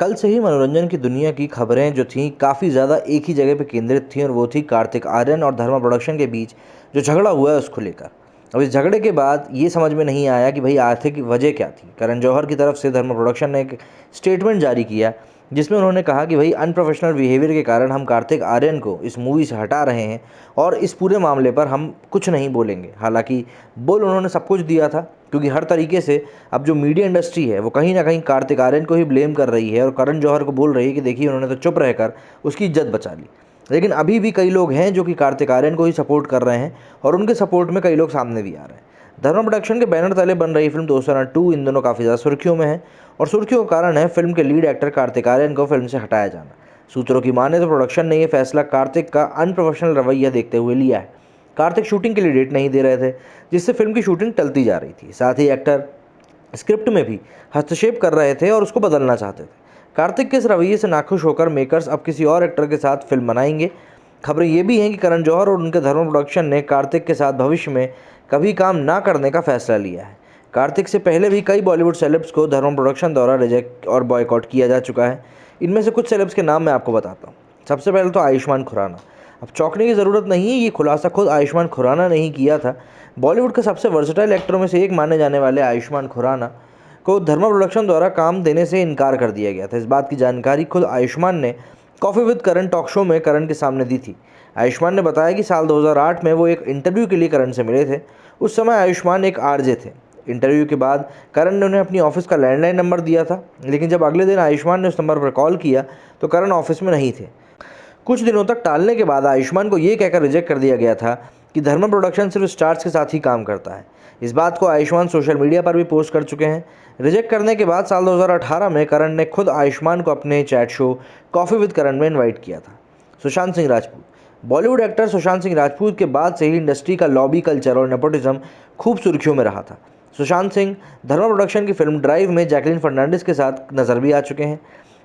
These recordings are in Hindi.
कल से ही मनोरंजन की दुनिया की खबरें जो थीं काफ़ी ज़्यादा एक ही जगह पे केंद्रित थीं और वो थी कार्तिक आर्यन और धर्मा प्रोडक्शन के बीच जो झगड़ा हुआ है उसको लेकर। अब इस झगड़े के बाद ये समझ में नहीं आया कि भाई आर्थिक वजह क्या थी। करण जौहर की तरफ से धर्मा प्रोडक्शन ने एक स्टेटमेंट जारी किया जिसमें उन्होंने कहा कि भाई अनप्रोफेशनल बिहेवियर के कारण हम कार्तिक आर्यन को इस मूवी से हटा रहे हैं और इस पूरे मामले पर हम कुछ नहीं बोलेंगे। हालांकि बोल उन्होंने सब कुछ दिया था, क्योंकि हर तरीके से अब जो मीडिया इंडस्ट्री है वो कहीं ना कहीं कार्तिक आर्यन को ही ब्लेम कर रही है और करण जौहर को बोल रही है कि देखिए उन्होंने तो चुप रहकर उसकी इज्जत बचा ली। लेकिन अभी भी कई लोग हैं जो कि कार्तिक आर्यन को ही सपोर्ट कर रहे हैं और उनके सपोर्ट में कई लोग सामने भी आ रहे हैं। धर्मा प्रोडक्शन के बैनर तले बन रही फिल्म दोस्ताना 2 इन दिनों काफ़ी ज़्यादा सुर्खियों में है और सुर्खियों का कारण है फिल्म के लीड एक्टर कार्तिक आर्यन को फिल्म से हटाया जाना। सूत्रों की माने तो प्रोडक्शन ने यह फैसला कार्तिक का अनप्रोफेशनल रवैया देखते हुए लिया है। कार्तिक शूटिंग के लिए डेट नहीं दे रहे थे, जिससे फिल्म की शूटिंग टलती जा रही थी। साथ ही एक्टर स्क्रिप्ट में भी हस्तक्षेप कर रहे थे और उसको बदलना चाहते थे। कार्तिक के इस रवैये से नाखुश होकर मेकर्स अब किसी और एक्टर के साथ फिल्म बनाएंगे। खबरें ये भी हैं कि करण जौहर और उनके धर्मा प्रोडक्शन ने कार्तिक के साथ भविष्य में कभी काम ना करने का फैसला लिया है। कार्तिक से पहले भी कई बॉलीवुड सेलेब्स को धर्मा प्रोडक्शन द्वारा रिजेक्ट और बॉयकॉट किया जा चुका है। इनमें से कुछ सेलेब्स के नाम मैं आपको बताता हूँ। सबसे पहले तो आयुष्मान खुराना। अब चौंकने की ज़रूरत नहीं है, ये खुलासा खुद आयुष्मान खुराना ने ही किया था। बॉलीवुड के सबसे वर्सेटाइल एक्टरों में से एक माने जाने वाले आयुष्मान खुराना को धर्मा प्रोडक्शन द्वारा काम देने से इनकार कर दिया गया था। इस बात की जानकारी खुद आयुष्मान ने coffee with Karan talk show में करण के सामने दी थी। आयुष्मान ने बताया कि साल 2008 में वो एक इंटरव्यू के लिए करण से मिले थे। उस समय आयुष्मान एक आरजे थे। इंटरव्यू के बाद करण ने उन्हें अपनी ऑफिस का लैंडलाइन नंबर दिया था, लेकिन जब अगले दिन आयुष्मान ने उस नंबर पर कॉल किया तो करण ऑफिस में नहीं थे। कुछ दिनों तक टालने के बाद आयुष्मान को ये कहकर रिजेक्ट कर दिया गया था कि धर्मा प्रोडक्शन सिर्फ स्टार्स के साथ ही काम करता है। इस बात को आयुष्मान सोशल मीडिया पर भी पोस्ट कर चुके हैं। रिजेक्ट करने के बाद साल 2018 में करण ने खुद आयुष्मान को अपने चैट शो कॉफ़ी विद करण में इन्वाइट किया था। सुशांत सिंह राजपूत। बॉलीवुड एक्टर सुशांत सिंह राजपूत के बाद से ही इंडस्ट्री का लॉबी कल्चर और नेपोटिज्म खूब सुर्खियों में रहा था। सुशांत सिंह धर्मा प्रोडक्शन की फिल्म ड्राइव में जैकलीन फर्नांडिस के साथ नज़र भी आ चुके हैं,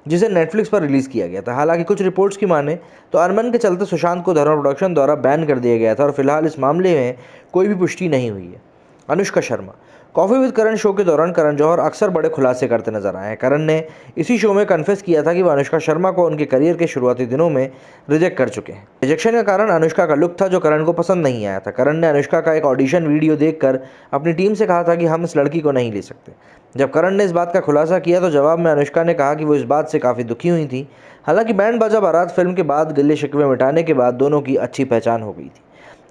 जिसे नेटफ्लिक्स पर रिलीज़ किया गया था। हालांकि कुछ रिपोर्ट्स की माने तो अरमान के चलते सुशांत को धर्मा प्रोडक्शन द्वारा बैन कर दिया गया था और फिलहाल इस मामले में कोई भी पुष्टि नहीं हुई है। Anushka Sharma. Coffee with Karan show के दौरान करण जौहर अक्सर बड़े खुलासे करते नजर आए हैं। करण ने इसी शो में कन्फेस किया था कि वह अनुष्का शर्मा को उनके करियर के शुरुआती दिनों में रिजेक्ट कर चुके हैं। रिजेक्शन का कारण अनुष्का का लुक था जो करण को पसंद नहीं आया था। करण ने अनुष्का का एक ऑडिशन वीडियो देखकर अपनी टीम से कहा था कि हम इस लड़की को नहीं ले सकते। जब करण ने इस बात का खुलासा किया तो जवाब में अनुष्का ने कहा कि वो इस बात से काफ़ी दुखी हुई थी। हालांकि बैंड बाजा बारात फिल्म के बाद गिले शिकवे मिटाने के बाद दोनों की अच्छी पहचान हो गई थी।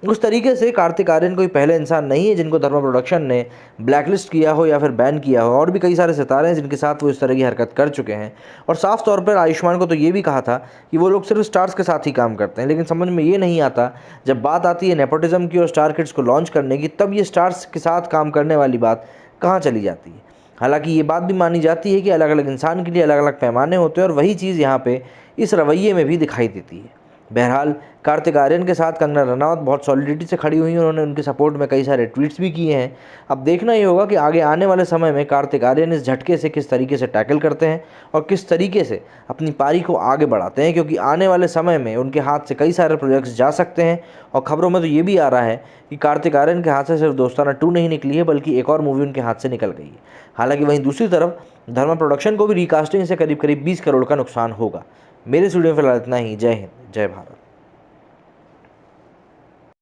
उस तरीके से कार्तिक आर्यन कोई पहले इंसान नहीं है जिनको धर्मा प्रोडक्शन ने ब्लैकलिस्ट किया हो या फिर बैन किया हो। और भी कई सारे सितारे हैं जिनके साथ वो इस तरह की हरकत कर चुके हैं। और साफ तौर पर आयुष्मान को तो ये भी कहा था कि वो लोग सिर्फ स्टार्स के साथ ही काम करते हैं। लेकिन समझ में ये नहीं आता, जब बात आती है नेपोटिज्म की और स्टार किड्स को लॉन्च करने की, तब ये स्टार्स के साथ काम करने वाली बात कहाँ चली जाती है। हालांकि ये बात भी मानी जाती है कि अलग अलग इंसान के लिए अलग अलग पैमाने होते हैं और वही चीज़ यहाँ पे इस रवैये में भी दिखाई देती है। बहरहाल कार्तिक आर्यन के साथ कंगना रनावत बहुत सॉलिडिटी से खड़ी हुई हैं। उन्होंने उनके सपोर्ट में कई सारे ट्वीट्स भी किए हैं। अब देखना ये होगा कि आगे आने वाले समय में कार्तिक आर्यन इस झटके से किस तरीके से टैकल करते हैं और किस तरीके से अपनी पारी को आगे बढ़ाते हैं, क्योंकि आने वाले समय में उनके हाथ से कई सारे प्रोजेक्ट्स जा सकते हैं। और खबरों में तो ये भी आ रहा है कि कार्तिक आर्यन के हाथ से सिर्फ दोस्ताना 2 नहीं निकली है, बल्कि एक और मूवी उनके हाथ से निकल गई है। हालांकि वहीं दूसरी तरफ धर्मा प्रोडक्शन को भी रिकास्टिंग से करीब 20 करोड़ का नुकसान होगा। मेरे स्टूडियो में फिलहाल इतना ही। जय हिंद, जय भारत।